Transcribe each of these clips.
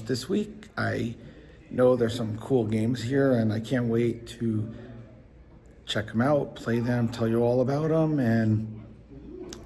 this week. I know there's some cool games here, and I can't wait to check them out, play them, tell you all about them, and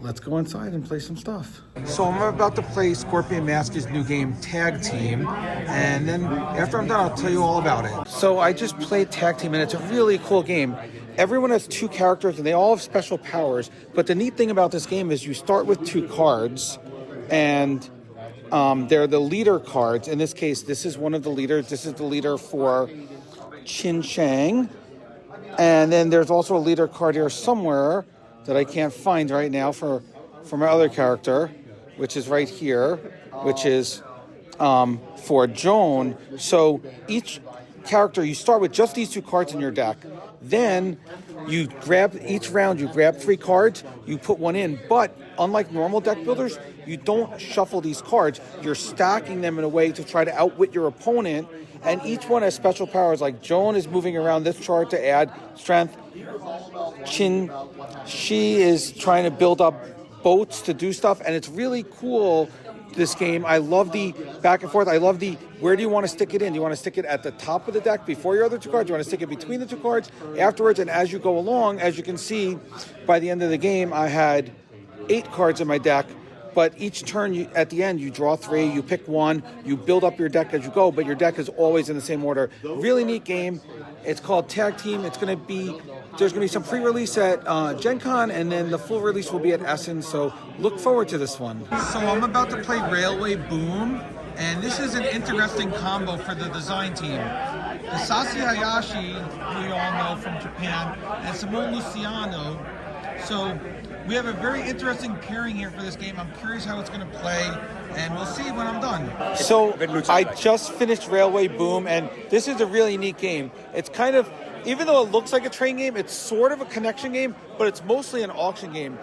let's go inside and play some stuff. So I'm about to play Scorpion Mask's new game, Tag Team, and then after I'm done, I'll tell you all about it. So I just played Tag Team, and it's a really cool game. Everyone has 2 characters, and they all have special powers, but the neat thing about this game is you start with 2 cards, and they're the leader cards. In this case, this is one of the leaders. This is the leader for Chin Chang, and then there's also a leader card here somewhere that I can't find right now for my other character, which is right here, which is for Joan. So each character, you start with just these 2 cards in your deck. Then you grab, each round you grab 3 cards, you put one in. But unlike normal deck builders, you don't shuffle these cards. You're stacking them in a way to try to outwit your opponent. And each one has special powers, like Joan is moving around this chart to add strength. She is trying to build up boats to do stuff, and it's really cool, this game. I love the back and forth. I love the, where do you want to stick it in? Do you want to stick it at the top of the deck before your other 2 cards? Do you want to stick it between the 2 cards afterwards? And as you go along, as you can see, by the end of the game, I had 8 cards in my deck. But each turn, at the end, you draw 3, you pick one, you build up your deck as you go, but your deck is always in the same order. Really neat game. It's called Tag Team. There's going to be some pre-release at Gen Con, and then the full release will be at Essen, so look forward to this one. So I'm about to play Railway Boom, and this is an interesting combo for the design team. Hisashi Hayashi, who you all know from Japan, and Simone Luciano. So we have a very interesting pairing here for this game. I'm curious how it's going to play, and we'll see when I'm done. So I just finished Railway Boom, and this is a really neat game. It's kind of, even though it looks like a train game, it's sort of a connection game, but it's mostly an auction game.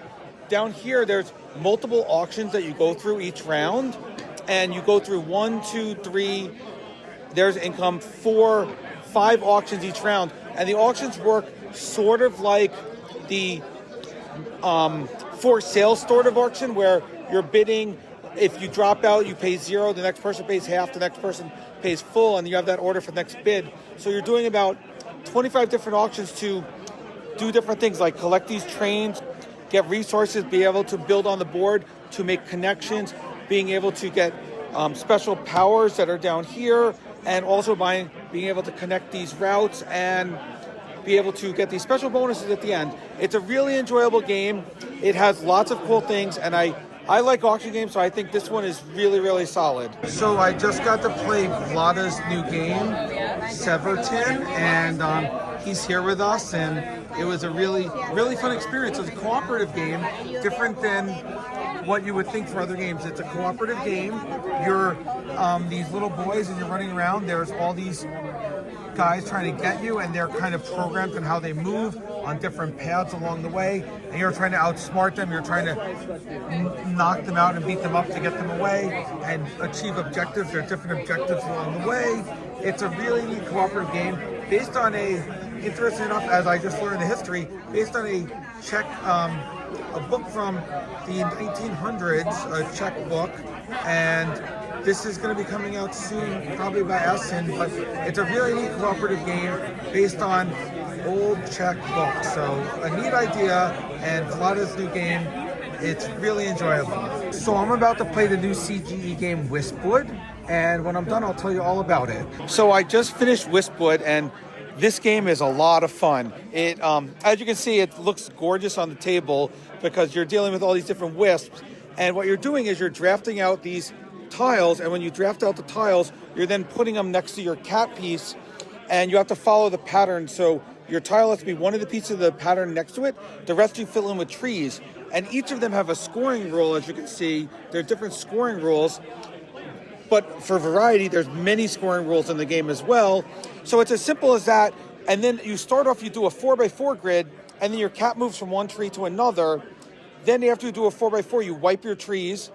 Down here, there's multiple auctions that you go through each round, and you go through 1, 2, 3, there's income, 4, 5 auctions each round, and the auctions work sort of like the for sale sort of auction, where you're bidding. If you drop out, you pay 0, the next person pays half, the next person pays full, and you have that order for the next bid. So you're doing about 25 different auctions to do different things, like collect these trains, get resources, be able to build on the board, to make connections, being able to get special powers that are down here, and also being able to connect these routes and be able to get these special bonuses at the end. It's a really enjoyable game. It has lots of cool things, and I like auction games, so I think this one is really, really solid. So I just got to play Vlad's new game, Severton, and he's here with us, and it was a really, really fun experience. It's a cooperative game, different than what you would think for other games. It's a cooperative game. You're these little boys, and you're running around. There's all these guys trying to get you, and they're kind of programmed in how they move on different paths along the way, and you're trying to outsmart them. You're trying to knock them out and beat them up to get them away and achieve objectives. There are different objectives along the way. It's a really neat cooperative game based on interesting enough, as I just learned the history, based on a Czech, a book from the 1900s, a Czech book, and this is going to be coming out soon, probably by Essen, but it's a really neat cooperative game based on old Czech books. So a neat idea, and Vlad's new game, it's really enjoyable. So I'm about to play the new CGE game, Wispwood, and when I'm done, I'll tell you all about it. So I just finished Wispwood, and this game is a lot of fun. It, as you can see, it looks gorgeous on the table because you're dealing with all these different wisps, and what you're doing is you're drafting out these tiles, and when you draft out the tiles, you're then putting them next to your cat piece, and you have to follow the pattern. So your tile has to be one of the pieces of the pattern next to it. The rest you fill in with trees, and each of them have a scoring rule. As you can see, there are different scoring rules, but for variety, there's many scoring rules in the game as well. So it's as simple as that. And then you start off, you do a 4x4 grid, and then your cat moves from one tree to another. Then after you do a 4x4, you wipe your trees.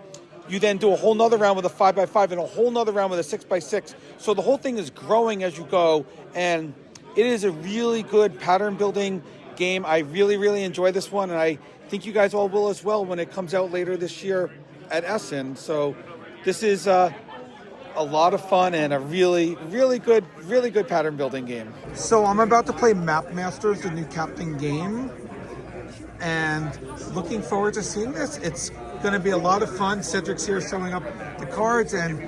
You then do a whole nother round with a 5x5 and a whole nother round with a 6x6. So the whole thing is growing as you go, and it is a really good pattern building game. I really, really enjoy this one, and I think you guys all will as well when it comes out later this year at Essen. So this is a a lot of fun and a really good pattern building game. So I'm about to play Map Masters, the new captain game, and looking forward to seeing this. It's going to be a lot of fun. Cedric's here showing up the cards, and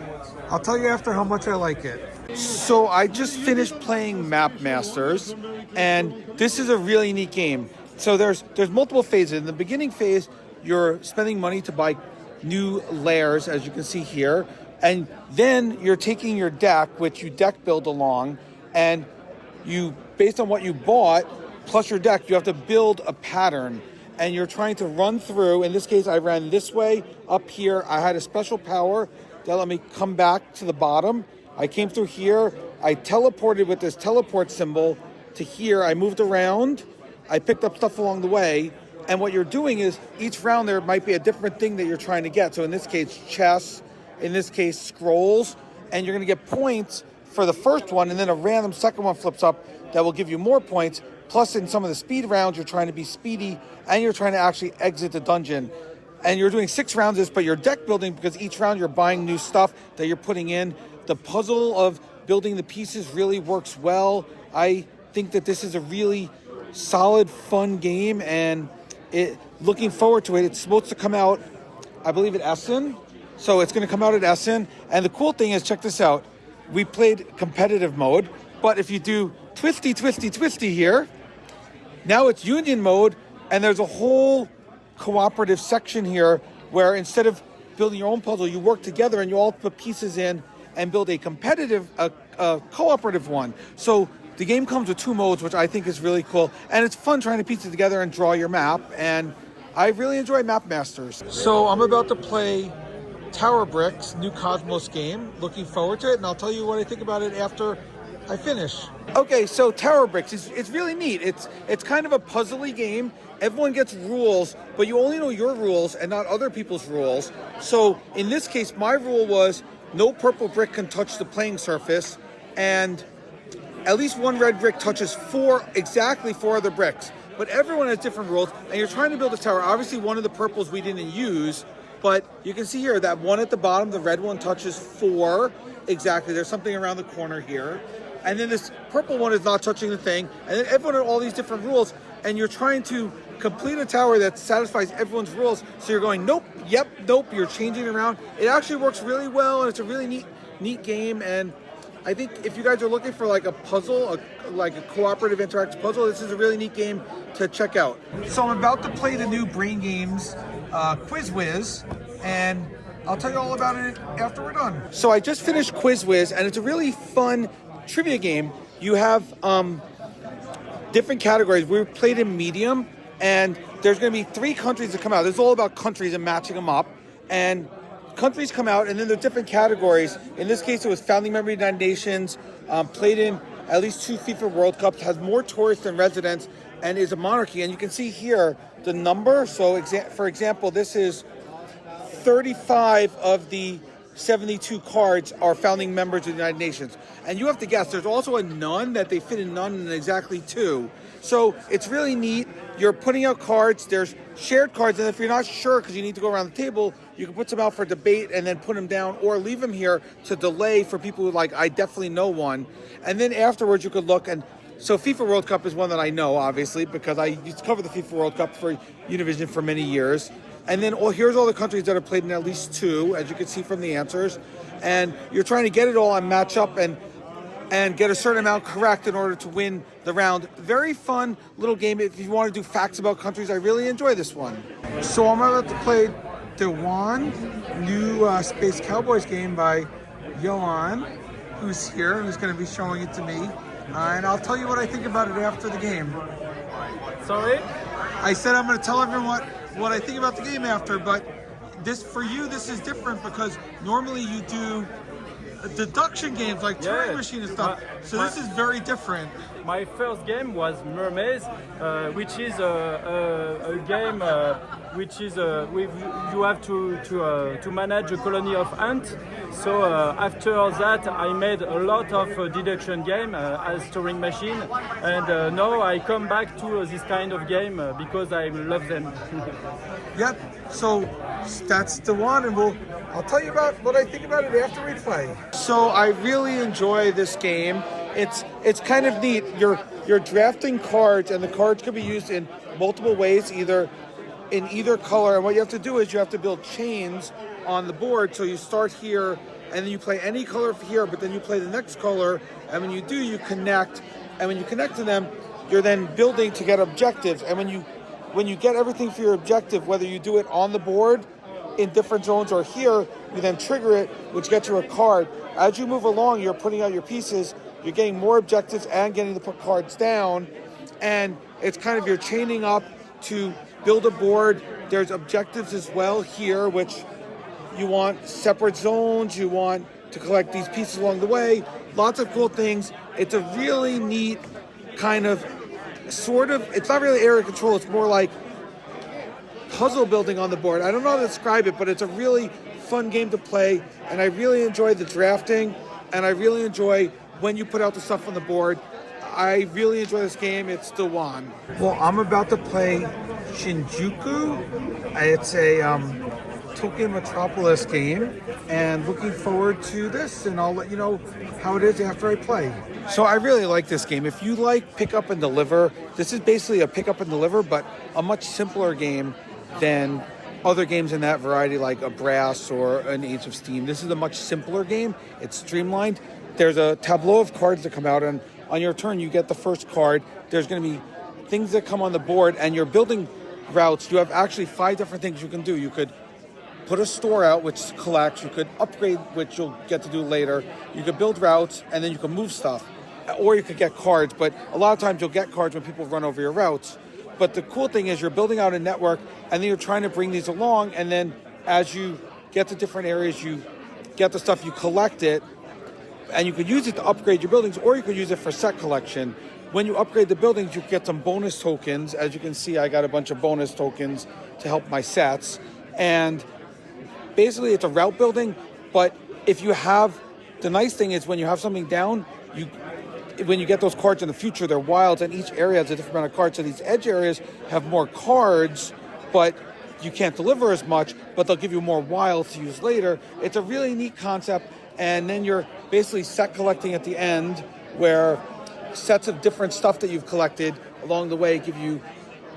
I'll tell you after how much I like it. So I just finished playing Map Masters, and this is a really neat game. So there's multiple phases. In the beginning phase, you're spending money to buy new layers, as you can see here, and then you're taking your deck, which you deck build along, and you, based on what you bought plus your deck, you have to build a pattern, and you're trying to run through. In this case, I ran this way up here. I had a special power that let me come back to the bottom. I came through here. I teleported with this teleport symbol to here. I moved around. I picked up stuff along the way. And what you're doing is each round there might be a different thing that you're trying to get. So in this case, chess, in this case, scrolls, and you're going to get points for the first one, and then a random second one flips up that will give you more points. Plus, in some of the speed rounds, you're trying to be speedy, and you're trying to actually exit the dungeon. And you're doing 6 rounds of this, but you're deck building because each round you're buying new stuff that you're putting in. The puzzle of building the pieces really works well. I think that this is a really solid, fun game, and looking forward to it. It's supposed to come out, I believe, at Essen. So it's going to come out at Essen. And the cool thing is, check this out. We played competitive mode, but if you do twisty, twisty, twisty here, now it's union mode, and there's a whole cooperative section here where instead of building your own puzzle, you work together and you all put pieces in and build a competitive, cooperative one. So the game comes with 2 modes, which I think is really cool. And it's fun trying to piece it together and draw your map. And I really enjoy Map Masters. So I'm about to play Tower Bricks, new Cosmos game. Looking forward to it. And I'll tell you what I think about it after I finish. Okay, so Tower Bricks, it's really neat. It's kind of a puzzly game. Everyone gets rules, but you only know your rules and not other people's rules. So in this case, my rule was no purple brick can touch the playing surface, and at least one red brick touches exactly 4 other bricks. But everyone has different rules, and you're trying to build a tower. Obviously, one of the purples we didn't use, but you can see here that one at the bottom, the red one, touches 4 exactly. There's something around the corner here. And then this purple one is not touching the thing. And then everyone had all these different rules, and you're trying to complete a tower that satisfies everyone's rules. So you're going, nope, yep, nope. You're changing around. It actually works really well, and it's a really neat game. And I think if you guys are looking for like a puzzle, like a cooperative interactive puzzle, this is a really neat game to check out. So I'm about to play the new Brain Games Quiz Whiz, and I'll tell you all about it after we're done. So I just finished Quiz Whiz, and it's a really fun trivia game. You have different categories. We played in medium, and there's going to be 3 countries that come out. This is all about countries and matching them up. And countries come out, and then there's different categories. In this case, it was founding member of the United Nations, played in at least 2 FIFA World Cups, has more tourists than residents, and is a monarchy. And you can see here the number. So, for example, this is 35 of the 72 cards are founding members of the United Nations. And you have to guess. There's also a none that they fit in none and exactly 2. So it's really neat. You're putting out cards. There's shared cards. And if you're not sure because you need to go around the table, you can put some out for debate and then put them down, or leave them here to delay for people who like, I definitely know one. And then afterwards you could look. And so FIFA World Cup is one that I know, obviously, because I used to cover the FIFA World Cup for Univision for many years. And then here's all the countries that have played in at least 2, as you can see from the answers. And you're trying to get it all and match up and get a certain amount correct in order to win the round. Very fun little game. If you want to do facts about countries, I really enjoy this one. So I'm about to play Dewan, new Space Cowboys game by Dewan, who's here and who's going to be showing it to me. And I'll tell you what I think about it after the game. Sorry? I said I'm going to tell everyone what I think about the game after, but for you this is different because normally you do deduction games like Turing Machine and stuff. So this is very different. My first game was Mermaids, which is a game which is you have to manage a colony of ants. So after that, I made a lot of deduction game as Turing machine, and now I come back to this kind of game because I love them. Yep. So that's Dewan, and I'll tell you about what I think about it after we play. So I really enjoy this game. It's kind of neat. You're drafting cards, and the cards can be used in multiple ways, either in either color. And what you have to do is you have to build chains on the board. So you start here, and then you play any color here, but then you play the next color, and when you do, you connect. And when you connect to them, you're then building to get objectives. And when you get everything for your objective, whether you do it on the board in different zones or here, you then trigger it, which gets you a card. As you move along, you're putting out your pieces, you're getting more objectives and getting to put cards down, and it's kind of you're chaining up to build a board. There's objectives as well here, which you want separate zones, you want to collect these pieces along the way. Lots of cool things. It's a really neat kind of it's not really area control, it's more like puzzle building on the board. I don't know how to describe it, but it's a really fun game to play, and I really enjoy the drafting, and I really enjoy when you put out the stuff on the board. I really enjoy this game. It's Dewan. Well, I'm about to play Shinjuku. It's a Tokyo Metropolis game, and looking forward to this, and I'll let you know how it is after I play. So I really like this game. If you like pick up and deliver, this is basically a pick up and deliver, but a much simpler game than other games in that variety, like a Brass or an Age of Steam. This is a much simpler game. It's streamlined. There's a tableau of cards that come out, and on your turn, you get the first card. There's going to be things that come on the board, and you're building routes. You have actually 5 different things you can do. You could put a store out, which collects. You could upgrade, which you'll get to do later. You could build routes, and then you can move stuff. Or you could get cards, but a lot of times you'll get cards when people run over your routes. But the cool thing is you're building out a network, and then you're trying to bring these along, and then as you get to different areas, you get the stuff, you collect it, and you could use it to upgrade your buildings, or you could use it for set collection. When you upgrade the buildings, you get some bonus tokens. As you can see, I got a bunch of bonus tokens to help my sets. And basically, it's a route building, but if you have, the nice thing is when you have something down, when you get those cards in the future, they're wilds, and each area has a different amount of cards. So these edge areas have more cards, but you can't deliver as much, but they'll give you more wilds to use later. It's a really neat concept, and then you're basically set collecting at the end, where sets of different stuff that you've collected along the way give you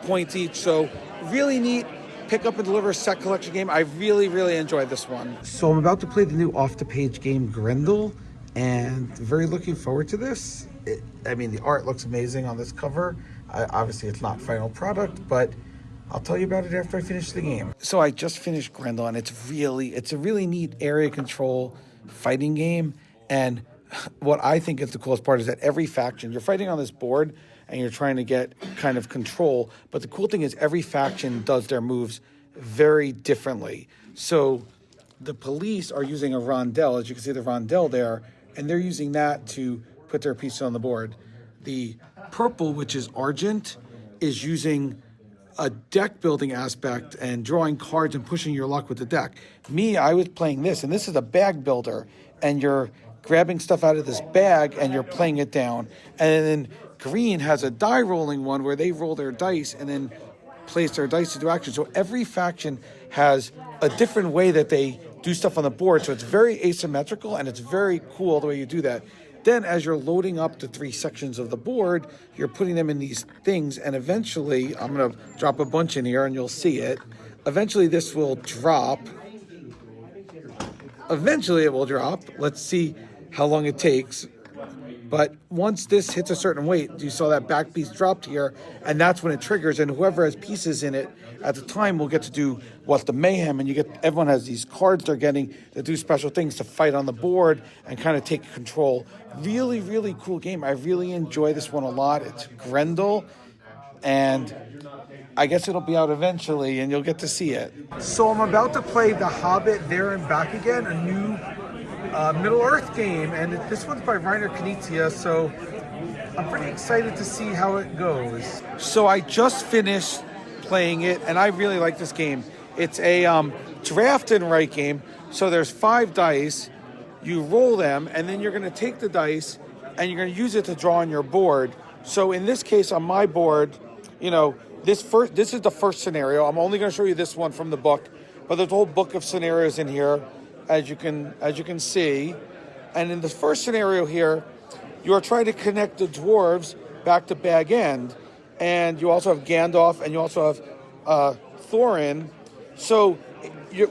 points each. So really neat pick up and deliver set collection game. I really, really enjoyed this one. So I'm about to play the new off-the-page game Grendel, and very looking forward to this. The art looks amazing on this cover. Obviously, it's not final product, but I'll tell you about it after I finish the game. So I just finished Grendel, and it's a really neat area control fighting game. And what I think is the coolest part is that every faction, you're fighting on this board, and you're trying to get kind of control. But the cool thing is every faction does their moves very differently. So the police are using a rondel, as you can see the rondel there, and they're using that to put their pieces on the board. The purple, which is Argent, is using a deck building aspect and drawing cards and pushing your luck with the deck. Me, I was playing this, and this is a bag builder, and you're grabbing stuff out of this bag and you're playing it down. And then green has a die rolling one where they roll their dice and then place their dice to do action. So every faction has a different way that they do stuff on the board. So it's very asymmetrical, and it's very cool the way you do that. Then as you're loading up the 3 sections of the board, you're putting them in these things, and eventually, I'm going to drop a bunch in here and you'll see it. Eventually this will drop. Eventually it will drop. Let's see how long it takes. But once this hits a certain weight, you saw that back piece dropped here, and that's when it triggers, and whoever has pieces in it at the time will get to do the mayhem, and everyone has these cards they're getting that do special things to fight on the board and kind of take control. Really, really cool game. I really enjoy this one a lot. It's Grendel, and I guess it'll be out eventually, and you'll get to see it. So I'm about to play The Hobbit There and Back Again, a new Middle-earth game, and this one's by Reiner Knizia, so I'm pretty excited to see how it goes. So I just finished playing it, and I really like this game. It's a draft and write game. So there's 5 dice. You roll them, and then you're going to take the dice, and you're going to use it to draw on your board. So in this case, on my board, you know, this is the first scenario. I'm only going to show you this one from the book, but there's a whole book of scenarios in here, as you can see. And in the first scenario here, you are trying to connect the dwarves back to Bag End, and you also have Gandalf, and you also have Thorin. So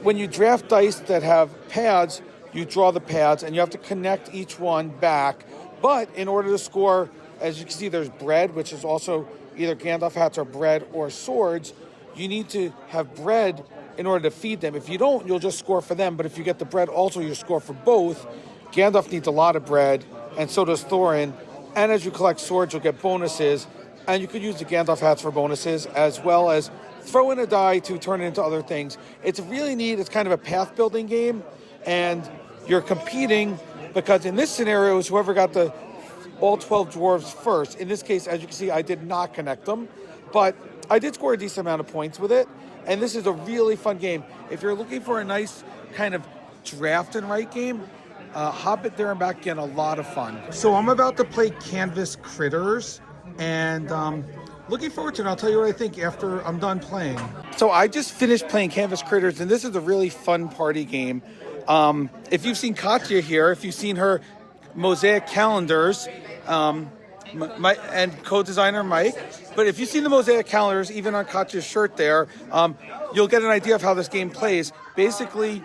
when you draft dice that have pads, you draw the pads, and you have to connect each one back. But in order to score, as you can see, there's bread, which is also either Gandalf hats or bread or swords. You need to have bread in order to feed them. If you don't, you'll just score for them. But if you get the bread also, you score for both. Gandalf needs a lot of bread, and so does Thorin. And as you collect swords, you'll get bonuses. And you could use the Gandalf hats for bonuses, as well as throw in a die to turn it into other things. It's really neat. It's kind of a path-building game. And you're competing because in this scenario, it's whoever got all 12 dwarves first. In this case, as you can see, I did not connect them, but I did score a decent amount of points with it. And this is a really fun game. If you're looking for a nice kind of draft and write game, Hobbit there and back, again, a lot of fun. So I'm about to play Canvas Critters, and looking forward to it. I'll tell you what I think after I'm done playing. So I just finished playing Canvas Critters, and this is a really fun party game. If you've seen Katya here, if you've seen her mosaic calendars, and co-designer Mike, but if you've seen the mosaic calendars, even on Katya's shirt there, you'll get an idea of how this game plays. Basically,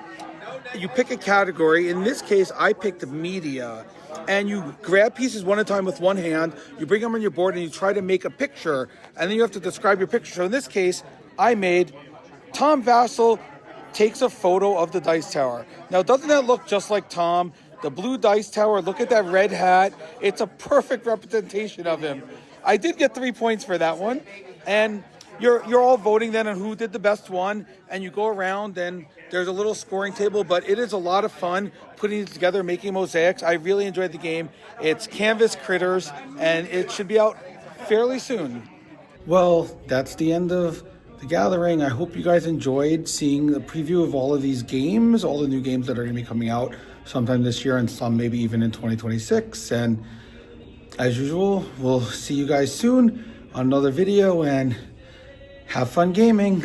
you pick a category. In this case, I picked media, and you grab pieces one at a time with one hand, you bring them on your board, and you try to make a picture, and then you have to describe your picture. So in this case, I made Tom Vassell takes a photo of the dice tower. Now, doesn't that look just like Tom? The blue dice tower, look at that red hat. It's a perfect representation of him. I did get 3 points for that one. And you're all voting then on who did the best one, and you go around and there's a little scoring table, but it is a lot of fun putting it together, making mosaics. I really enjoyed the game. It's Canvas Critters, and it should be out fairly soon. Well, that's the end of the gathering. I hope you guys enjoyed seeing the preview of all of these games, all the new games that are going to be coming out sometime this year and some maybe even in 2026. And as usual, we'll see you guys soon on another video, and have fun gaming.